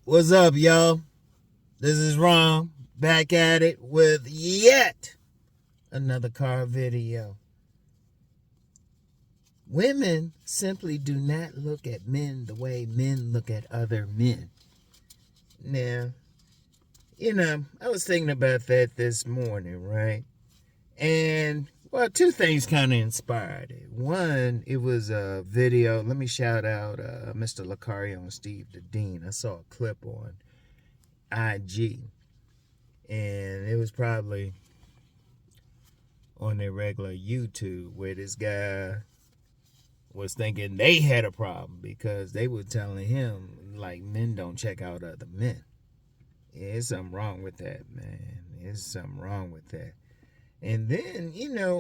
What's up, y'all? This is Rom, back at it with yet another car video. Women simply do not look at men the way men look at other men. Now, I was thinking about that this morning, right? And, well, two things kind of inspired it. One, it was a video. Let me shout out Mr. Lucario and Steve the Dean. I saw a clip on IG. And it was probably on their regular YouTube where this guy was thinking they had a problem because they were telling him, like, men don't check out other men. Yeah, there's something wrong with that, man. There's something wrong with that. And then,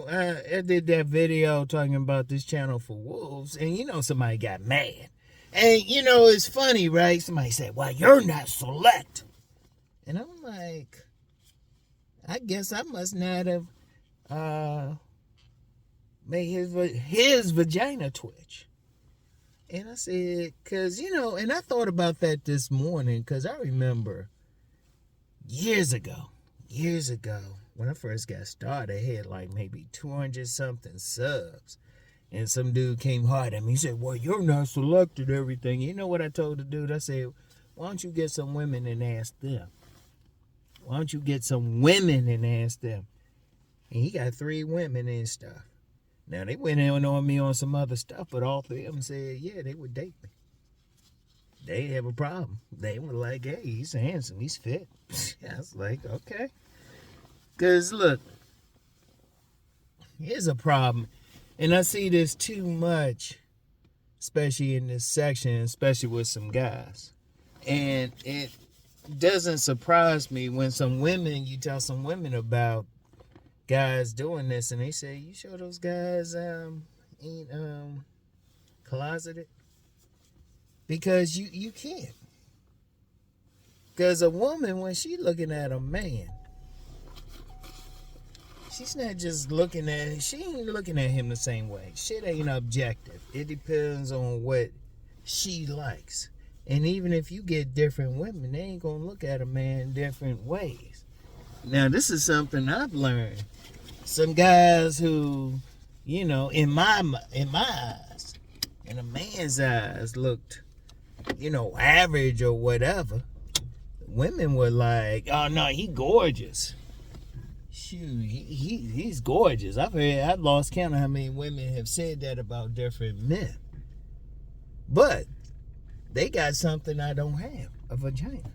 I did that video talking about this channel for wolves, and, somebody got mad. And, it's funny, right? Somebody said, well, you're not select. And I'm like, I guess I must not have made his vagina twitch. And I said, because, and I thought about that this morning, because I remember years ago, when I first got started, I had like maybe 200 something subs. And some dude came hard at me. He said, well, you're not selected everything. You know what I told the dude? I said, why don't you get some women and ask them? Why don't you get some women and ask them? And he got 3 women and stuff. Now, they went in on me on some other stuff, but all 3 of them said, yeah, they would date me. They didn't have a problem. They were like, hey, he's handsome, he's fit. I was like, okay. Because, look, here's a problem. And I see this too much, especially in this section, especially with some guys. And it doesn't surprise me when you tell some women about guys doing this, and they say, you sure those guys ain't closeted? Because you can't. Because a woman, when she looking at a man, she's not just looking at him. She ain't looking at him the same way. Shit ain't objective. It depends on what she likes. And even if you get different women, they ain't gonna look at a man different ways. Now, this is something I've learned. Some guys who, in my eyes, in a man's eyes, looked, average or whatever. Women were like, oh no, he gorgeous. Shoot, he's gorgeous. I've lost count of how many women have said that about different men. But they got something I don't have, a vagina.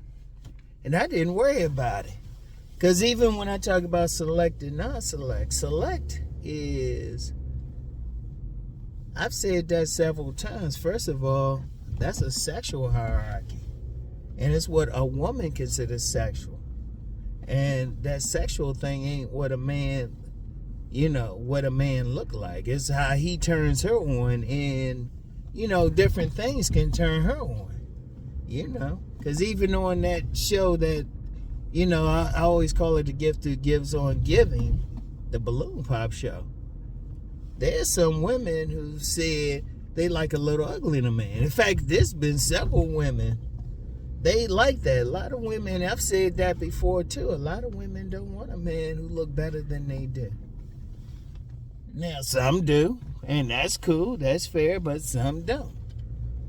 And I didn't worry about it. Because even when I talk about select and non-select, select is, I've said that several times. First of all, that's a sexual hierarchy. And it's what a woman considers sexual. And that sexual thing ain't what a man, what a man look like. It's how he turns her on. And, different things can turn her on. Because even on that show that, I always call it the gift that gives on giving, the balloon pop show. There's some women who said they like a little ugly in a man. In fact, there's been several women, they like that. A lot of women, I've said that before too, a lot of women don't want a man who look better than they do. Now, some do, and that's cool, that's fair, but some don't.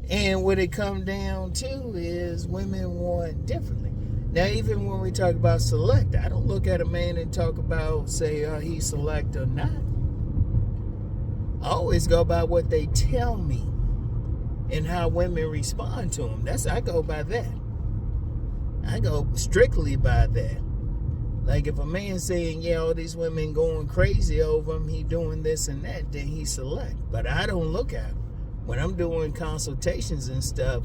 And what it comes down to is women want differently. Now, even when we talk about select, I don't look at a man and talk about, say, he's select or not. I always go by what they tell me and how women respond to them. I go by that. I go strictly by that. Like if a man's saying, yeah, all these women going crazy over him, he doing this and that, then he's select. But I don't look at him. When I'm doing consultations and stuff,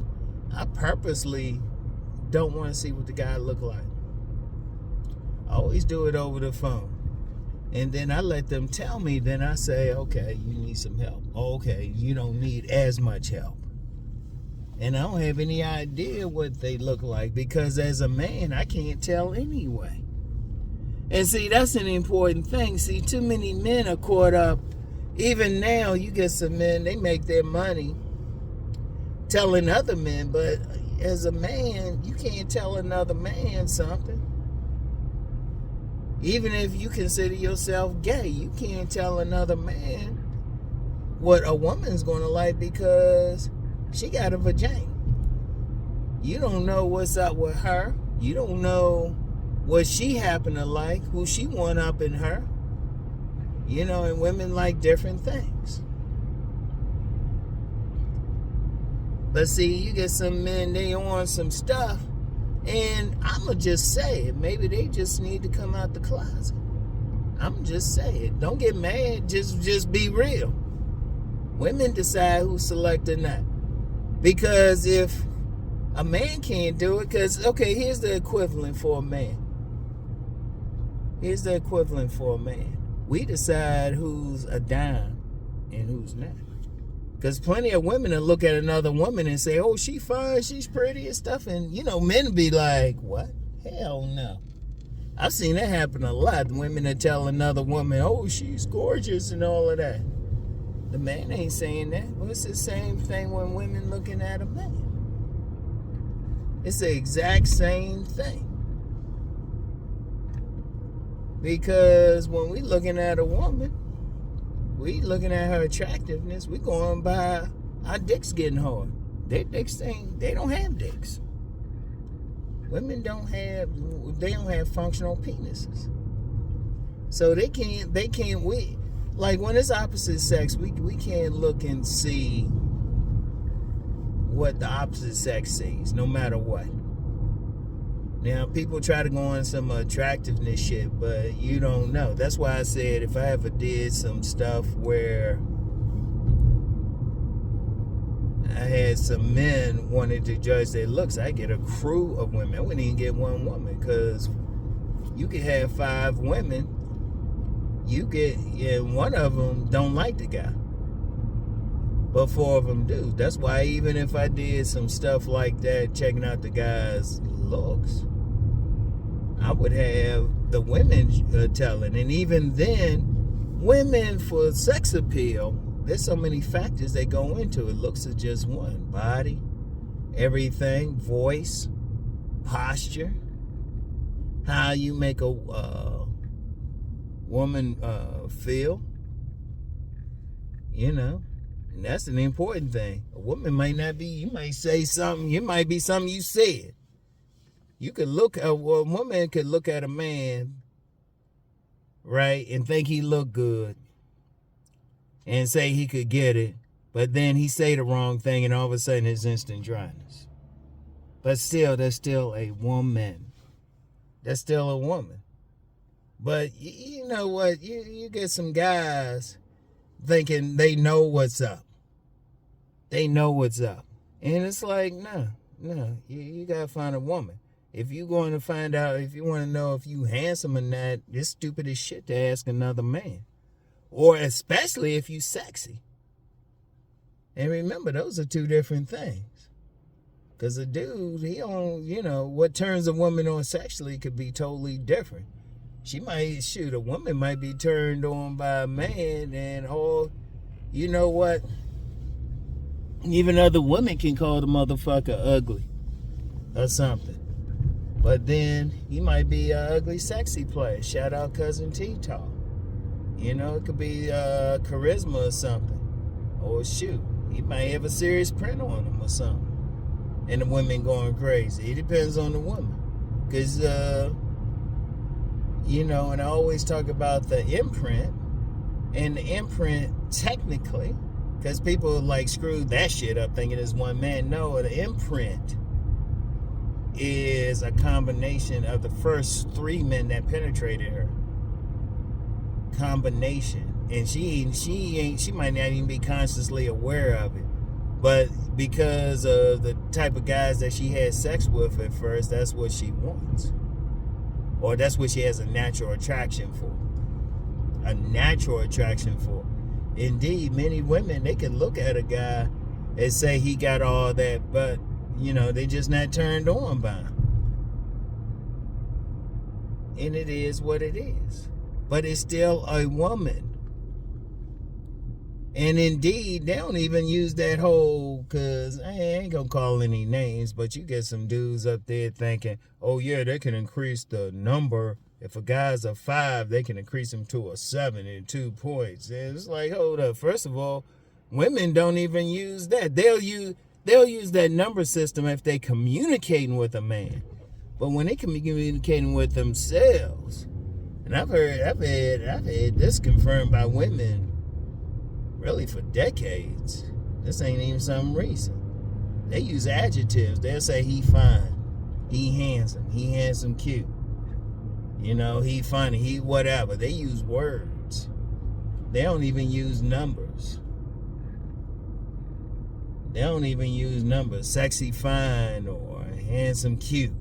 I purposely don't want to see what the guy look like. I always do it over the phone. And then I let them tell me, then I say, okay, you need some help. Okay, you don't need as much help. And I don't have any idea what they look like because as a man, I can't tell anyway. And see, that's an important thing. See, too many men are caught up. Even now, you get some men, they make their money telling other men, but as a man, you can't tell another man something. Even if you consider yourself gay, you can't tell another man what a woman's going to like because she got a vagina. You don't know what's up with her. You don't know what she happen to like, who she want up in her. You know, and women like different things. But see, you get some men, they on some stuff, and I'ma just say it. Maybe they just need to come out the closet. I'm just saying it. Don't get mad. Just be real. Women decide who's select or not. Because if a man can't do it, because, okay, here's the equivalent for a man. Here's the equivalent for a man. We decide who's a dime and who's not. Because plenty of women will look at another woman and say, oh, she fine, she's pretty and stuff. And, you know, men be like, what? Hell no. I've seen that happen a lot. Women that tell another woman, oh, she's gorgeous and all of that. The man ain't saying that. Well, it's the same thing when women looking at a man. It's the exact same thing. Because when we looking at a woman, we looking at her attractiveness, we going by our dicks getting hard. Their dicks they don't have dicks. Women don't have functional penises. So they can't like when it's opposite sex, we can't look and see what the opposite sex sees, no matter what. Now, people try to go on some attractiveness shit, but you don't know. That's why I said if I ever did some stuff where I had some men wanting to judge their looks, I get a crew of women. I wouldn't even get one woman, because you could have 5 women. One of them don't like the guy, but 4 of them do. That's why even if I did some stuff like that, checking out the guy's looks, I would have the women telling. And even then, women, for sex appeal, there's so many factors that go into it. Looks is just one. Body, everything, voice, posture, how you make a woman feel, you know. And that's an important thing. A woman might not be, you might say something, it might be something you said. You could a woman could look at a man, right, and think he looked good and say he could get it, but then he say the wrong thing and all of a sudden it's instant dryness. But still, that's still a woman. That's still a woman. But you know what? You get some guys thinking they know what's up. They know what's up. And it's like, no, you got to find a woman. If you're going to find out, if you want to know if you handsome or not, it's stupid as shit to ask another man. Or especially if you sexy. And remember, those are 2 different things. Because a dude, what turns a woman on sexually could be totally different. A woman might be turned on by a man, and you know what? Even other women can call the motherfucker ugly or something. But then he might be an ugly, sexy player. Shout out Cousin T-Talk. You know, it could be charisma or something. Or shoot, he might have a serious print on him or something. And the women going crazy. It depends on the woman. Because, and I always talk about the imprint. And the imprint, technically, because people screw that shit up thinking it's one man. No, the imprint is a combination of the first 3 men that penetrated her. Combination. And she might not even be consciously aware of it. But because of the type of guys that she had sex with at first, that's what she wants. Or that's what she has a natural attraction for. A natural attraction for. Indeed, many women, they can look at a guy and say he got all that, but, they just not turned on by him. And it is what it is. But it's still a woman. And indeed, they don't even use that whole, because I ain't going to call any names, but you get some dudes up there thinking, oh, yeah, they can increase the number. If a guy's a 5, they can increase him to a 7 in 2 points. And it's like, hold up. First of all, women don't even use that. They'll use that number system if they communicating with a man. But when they can be communicating with themselves, and I've heard this confirmed by women really for decades. This ain't even something recent. They use adjectives. They'll say he fine, he handsome, cute. You know, he funny, he whatever. They use words. They don't even use numbers. Sexy, fine, or handsome, cute.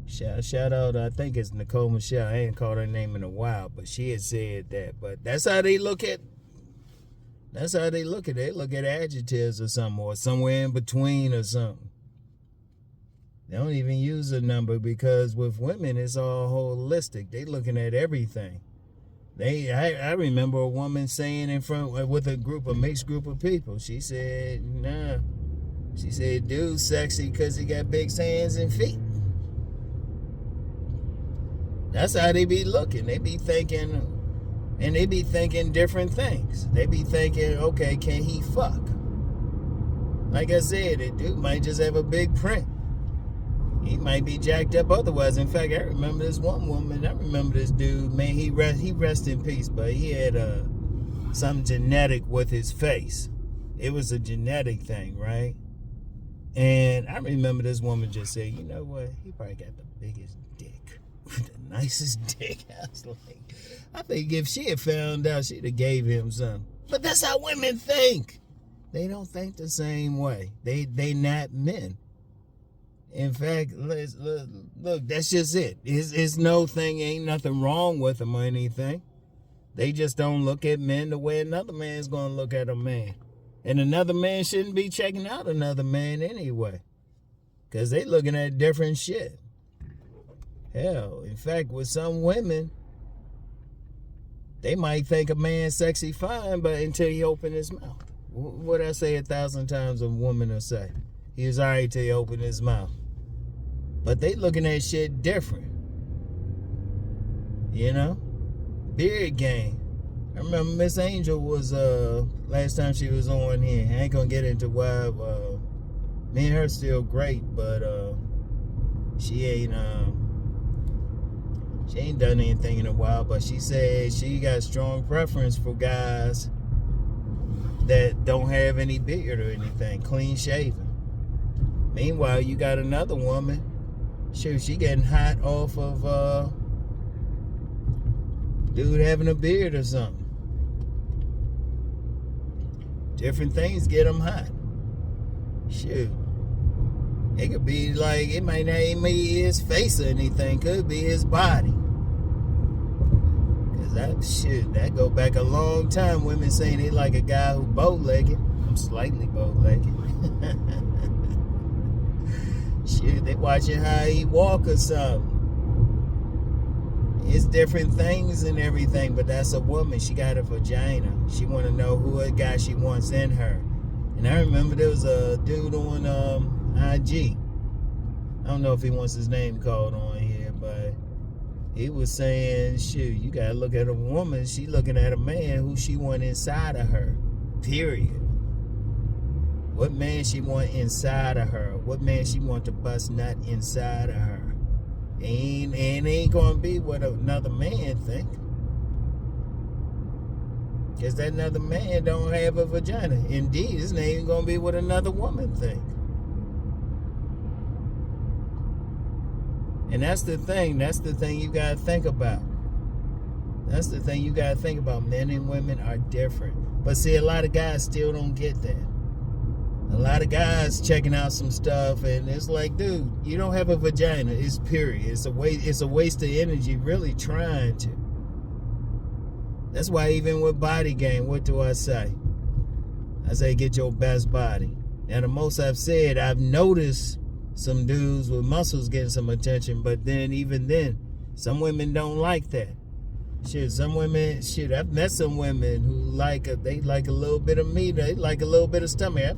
Shout out, I think it's Nicole Michelle. I ain't called her name in a while, but she had said that. But that's how they look at. They look at adjectives or something, or somewhere in between or something. They don't even use a number, because with women it's all holistic. They looking at everything. I remember a woman saying in front with a mixed group of people. She said, nah. She said, dude's sexy because he got big hands and feet. That's how they be looking. They be thinking, and they be thinking different things. They be thinking, okay, can he fuck? Like I said, the dude might just have a big print. He might be jacked up otherwise. In fact, I remember this one woman. I remember this dude. Man, he rest in peace, but he had some genetic with his face. It was a genetic thing, right? And I remember this woman just said, you know what? He probably got the biggest dick. The nicest dick. I think if she had found out, she'd have gave him some. But that's how women think. They don't think the same way. They not men. In fact, look, that's just it. It's no thing, ain't nothing wrong with them or anything. They just don't look at men the way another man's going to look at a man. And another man shouldn't be checking out another man anyway, because they looking at different shit. Hell, in fact, with some women, they might think a man's sexy fine, but until he open his mouth. What I say 1,000 times a woman will say. He was all right till he opened his mouth. But they looking at shit different. You know? Beard game. I remember Miss Angel was, last time she was on here. I ain't gonna get into why, me and her still great, but, she ain't done anything in a while, but she said she got strong preference for guys that don't have any beard or anything, clean shaven. Meanwhile, you got another woman, shoot, she getting hot off of dude having a beard or something. Different things get them hot. Shoot. It could be like, it might not even be his face or anything. Could be his body. Cause that go back a long time. Women saying they like a guy who bow-legged. I'm slightly bow-legged. Shit, they watching how he walk or something. It's different things and everything, but that's a woman. She got a vagina. She want to know who a guy she wants in her. And I remember there was a dude on IG. I don't know if he wants his name called on here, but he was saying, shoot, you got to look at a woman. She looking at a man who she want inside of her, period. What man she want inside of her? What man she want to bust nut inside of her? And it ain't gonna be what another man think, because that another man don't have a vagina. Indeed, it's not even gonna be what another woman think. And that's the thing you gotta think about. That's the thing you gotta think about. Men and women are different. But see, a lot of guys still don't get that. A lot of guys checking out some stuff, and it's like, dude, you don't have a vagina. It's period. It's a waste of energy really trying to. That's why even with body game, what do I say? I say get your best body. Now the most I've said, I've noticed some dudes with muscles getting some attention, but then even then, some women don't like that. Shit, some women, I've met some women who they like a little bit of meat, they like a little bit of stomach.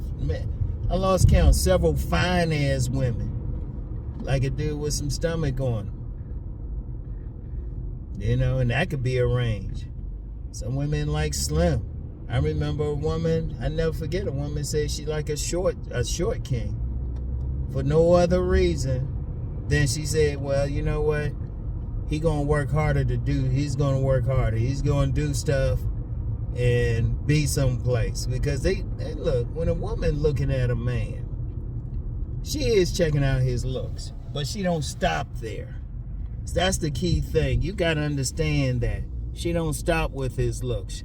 I lost count, several fine ass women like a dude with some stomach on them. You know, and that could be arranged. Some women like slim. I remember a woman, I never forget, a woman said she like a short king. For no other reason than she said, well, you know what? He's going to work harder. He's going to work harder. He's going to do stuff and be someplace. Because they look, when a woman looking at a man, she is checking out his looks. But she don't stop there. That's the key thing. You got to understand that. She don't stop with his looks.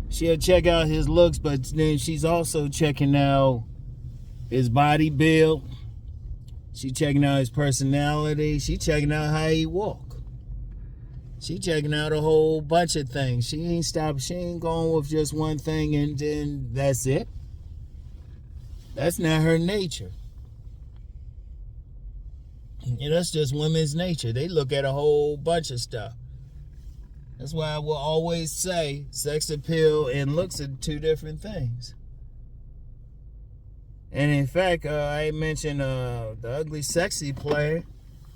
She'll check out his looks, but then she's also checking out his body build. She checking out his personality. She checking out how he walk. She checking out a whole bunch of things. She ain't stopped. She ain't going with just one thing and then that's it. That's not her nature. Yeah, that's just women's nature. They look at a whole bunch of stuff. That's why I will always say sex appeal and looks are two different things. And in fact, I mentioned the Ugly Sexy Player.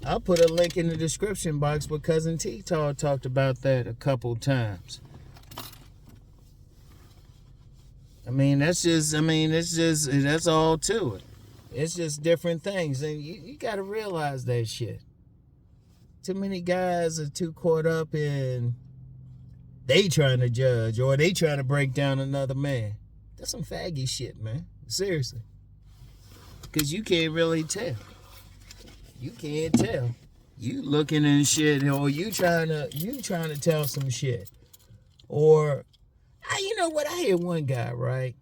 I'll put a link in the description box where Cousin T-Tar talked about that a couple times. That's all to it. It's just different things. And you got to realize that shit. Too many guys are too caught up in they trying to judge or they trying to break down another man. That's some faggy shit, man. Seriously. Because you can't really tell. You can't tell. You looking and shit, or you trying to tell some shit. Or, you know what? I hear one guy, right?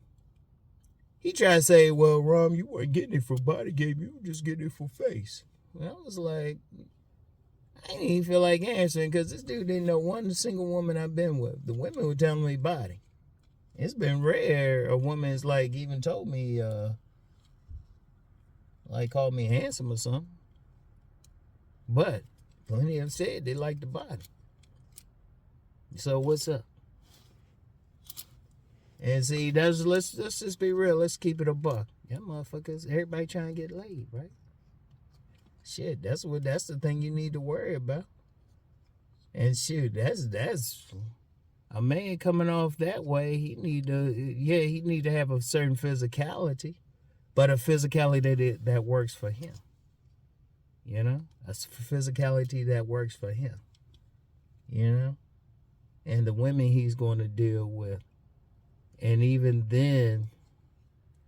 He tried to say, well, Rom, you weren't getting it for body game. You were just getting it for face. And I was like, I didn't even feel like answering because this dude didn't know one single woman I've been with. The women were telling me body. It's been rare a woman's like even told me, like called me handsome or something. But plenty have said they like the body. So what's up? And see, let's just be real. Let's keep it a buck. Yeah, motherfuckers, everybody trying to get laid, right? Shit, that's the thing you need to worry about. And shoot, that's a man coming off that way. He need to have a certain physicality, but a physicality that works for him. You know, a physicality that works for him. You know, and the women he's going to deal with, and even then,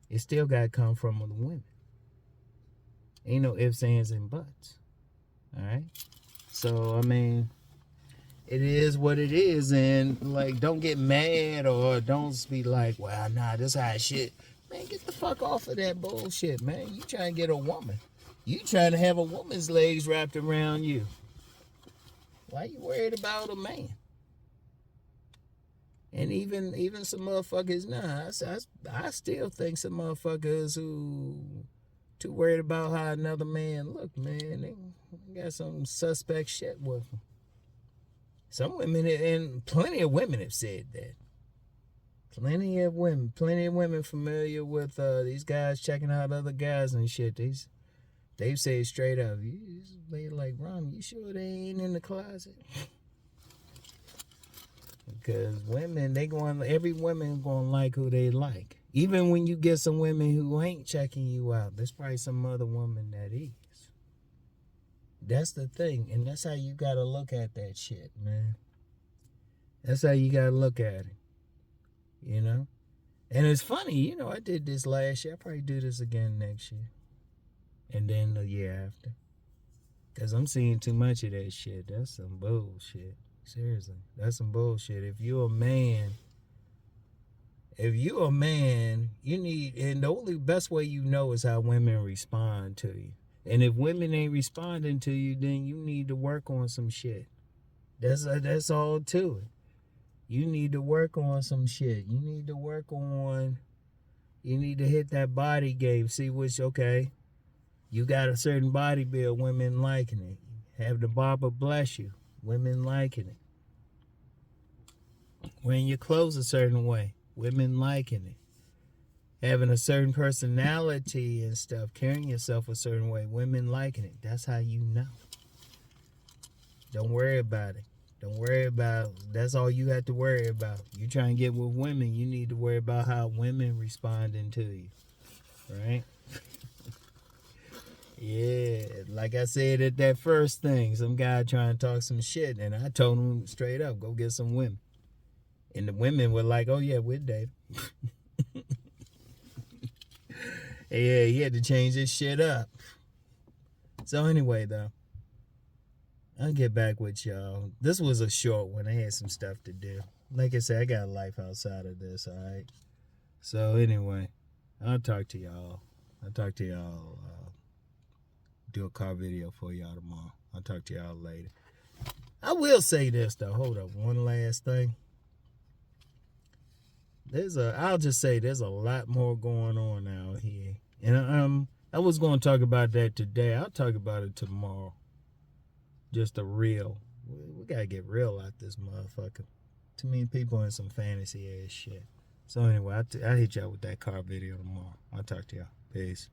it still got to come from the women. Ain't no ifs, ands, and buts. All right. So it is what it is, and like, don't get mad or don't be like, well, nah, this how shit. Man, get the fuck off of that bullshit, man. You trying to get a woman. You trying to have a woman's legs wrapped around you. Why you worried about a man? And even some motherfuckers, I still think some motherfuckers who too worried about how another man look, man, they got some suspect shit with them. Some women, and plenty of women have said that. Plenty of women familiar with these guys checking out other guys and shit. They've said straight up, they like, Rom, you sure they ain't in the closet? Because every woman gonna like who they like. Even when you get some women who ain't checking you out, there's probably some other woman that is. That's the thing, and that's how you gotta look at that shit, man. That's how you gotta look at it. You know? And it's funny, I did this last year. I'll probably do this again next year. And then the year after. Because I'm seeing too much of that shit. That's some bullshit. Seriously. That's some bullshit. If you're a man, you need, and the only best way you know is how women respond to you. And if women ain't responding to you, then you need to work on some shit. That's all to it. You need to work on some shit. You need to hit that body game. See which, okay, you got a certain body build, women liking it. Have the barber bless you, women liking it. Wearing your clothes a certain way, women liking it. Having a certain personality and stuff, carrying yourself a certain way, women liking it. That's how you know. Don't worry about it. Don't worry about it. That's all you have to worry about. You try and get with women, you need to worry about how women responding to you. Right? Yeah, like I said at that first thing, some guy trying to talk some shit, and I told him straight up, go get some women. And the women were like, oh yeah, we'll date. Yeah, he had to change his shit up. So anyway, though, I'll get back with y'all. This was a short one. I had some stuff to do. Like I said, I got a life outside of this, all right? So anyway, I'll talk to y'all. Do a car video for y'all tomorrow. I'll talk to y'all later. I will say this, though. Hold up. One last thing. I'll just say there's a lot more going on out here. And I was going to talk about that today. I'll talk about it tomorrow. Just a real. We got to get real out this motherfucker. Too many people in some fantasy ass shit. So anyway, I'll hit y'all with that car video tomorrow. I'll talk to y'all. Peace.